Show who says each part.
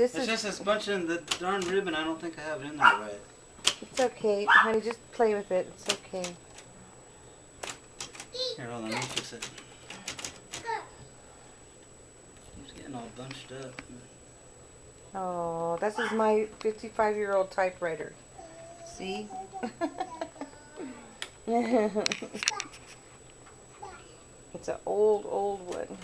Speaker 1: This
Speaker 2: It's
Speaker 1: is
Speaker 2: just this bunch in the darn ribbon. I don't think I have it in there right.
Speaker 1: it's okay, honey. Just play with it. It's okay.
Speaker 2: Here, hold on. Let me fix it. It's getting all bunched up.
Speaker 1: Oh, this is my 55-year-old typewriter. See? It's an old one.